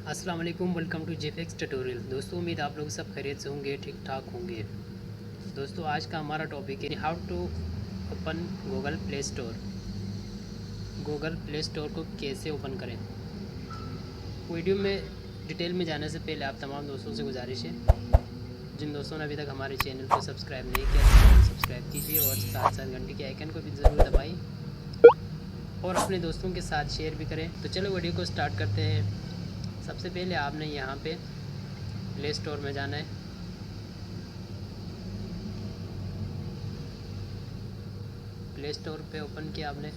अस्सलाम वालेकुम, welcome to जेफेक्स tutorial. दोस्तों, उम्मीद आप लोग सब खैरियत से होंगे, ठीक ठाक होंगे। दोस्तों, आज का हमारा टॉपिक है how to open Google Play Store. Google Play Store को कैसे ओपन करें। वीडियो में डिटेल में जाने से पहले आप तमाम दोस्तों से गुजारिश है, जिन दोस्तों ने अभी तक हमारे चैनल को सब्सक्राइब नहीं किया तो चैनल सब्सक्राइब कीजिए और साथ साथ घंटी के आइकन को भी ज़रूर दबाइए और अपने दोस्तों के साथ शेयर भी करें। तो चलो वीडियो को स्टार्ट करते हैं। सबसे पहले आपने यहाँ पे प्ले स्टोर में जाना है। प्ले स्टोर पे ओपन किया आपने,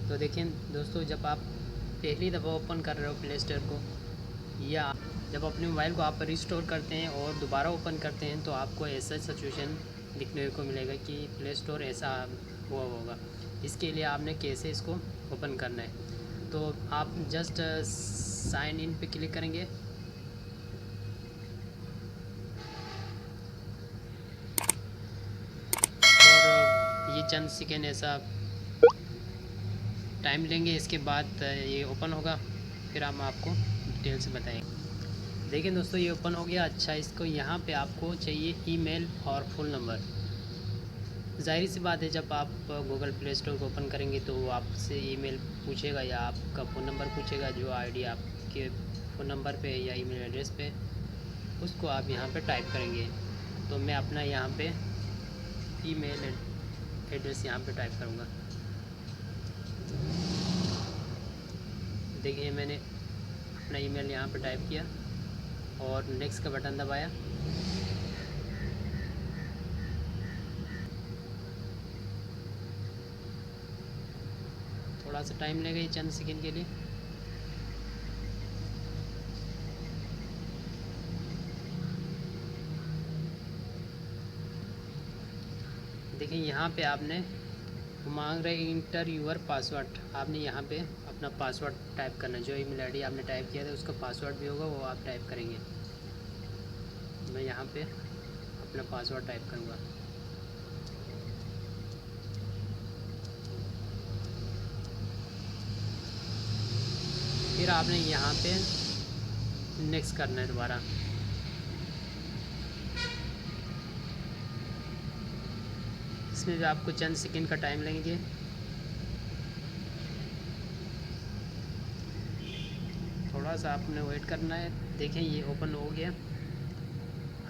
तो देखिए दोस्तों, जब आप पहली दफ़ा ओपन कर रहे हो प्ले स्टोर को, या जब अपने मोबाइल को आप रिस्टोर करते हैं और दोबारा ओपन करते हैं, तो आपको ऐसा सिचुएशन दिखने को मिलेगा कि प्ले स्टोर ऐसा हुआ होगा। इसके लिए आपने कैसे इसको ओपन करना है, तो आप जस्ट साइन इन पे क्लिक करेंगे। और ये चंद सेकेंड ऐसा टाइम लेंगे, इसके बाद ये ओपन होगा, फिर हम आपको डिटेल से बताएंगे। देखिए दोस्तों, ये ओपन हो गया। अच्छा, इसको यहाँ पे आपको चाहिए ईमेल और फ़ोन नंबर। जाहिर सी बात है, जब आप गूगल प्ले स्टोर को ओपन करेंगे तो वो आपसे ईमेल पूछेगा या आपका फ़ोन नंबर पूछेगा। जो आईडी आपके फ़ोन नंबर पे या ईमेल एड्रेस पे, उसको आप यहाँ पे टाइप करेंगे। तो मैं अपना यहाँ पे ईमेल एड्रेस यहाँ पे टाइप करूँगा। देखिए, मैंने अपना ईमेल यहाँ पे टाइप किया और नेक्स्ट का बटन दबाया। थोड़ा सा टाइम लेगा ये चंद सेकंड के लिए। देखिए, यहाँ पे आपने मांग रहे इंटर यूर पासवर्ड। आपने यहाँ पे अपना पासवर्ड टाइप करना है। जो ईमेल आईडी आपने टाइप किया था उसका पासवर्ड भी होगा, वो आप टाइप करेंगे। मैं यहाँ पे अपना पासवर्ड टाइप करूँगा। फिर आपने यहाँ पे नेक्स्ट करना है दोबारा। इसमें भी आपको चंद सेकंड का टाइम लेंगे। थोड़ा सा आपने वेट करना है। देखें, ये ओपन हो गया।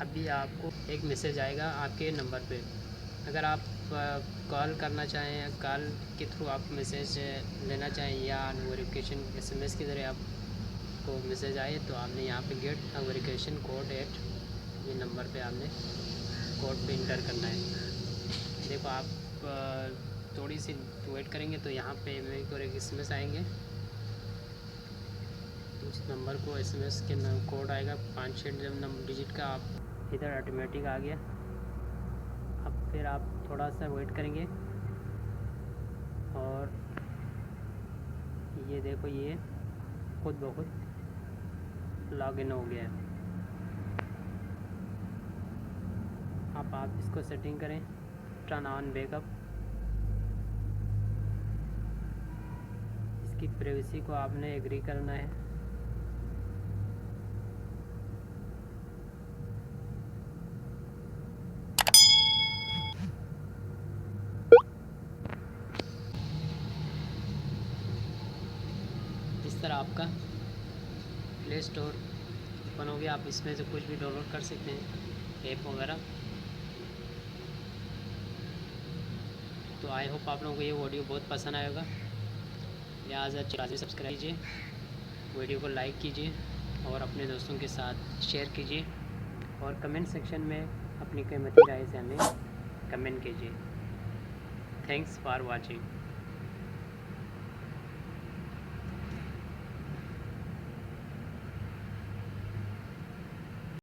अभी आपको एक मैसेज आएगा आपके नंबर पे। अगर आप कॉल करना चाहें, कॉल के थ्रू आप मैसेज लेना चाहें, या वेरिफिकेशन एसएमएस के ज़रिए आपको मैसेज आए, तो आपने यहाँ पे गेट वेरिफिकेशन कोड एट, ये नंबर पे आपने कोड पे इंटर करना है। देखो, आप थोड़ी सी वेट करेंगे तो यहाँ पे मेरे को एक एसएमएस आएंगे। उस नंबर को एसएमएस के कोड आएगा 5 डिजिट का। आप इधर ऑटोमेटिक आ गया। अब फिर आप थोड़ा सा वेट करेंगे और ये देखो, ये खुद ब खुद लॉगिन हो गया है। अब आप इसको सेटिंग करें, टर्न ऑन बैकअप। इसकी प्राइवेसी को आपने एग्री करना है। इस तरह आपका प्ले स्टोर ओपन हो गया। आप इसमें से कुछ भी डाउनलोड कर सकते हैं, ऐप वगैरह। तो आई होप आप लोगों को ये वीडियो बहुत पसंद आएगा। लिहाजा चैनल सब्सक्राइब कीजिए, वीडियो को लाइक कीजिए और अपने दोस्तों के साथ शेयर कीजिए, और कमेंट सेक्शन में अपनी कीमती राय से हमें कमेंट कीजिए। Thanks for watching.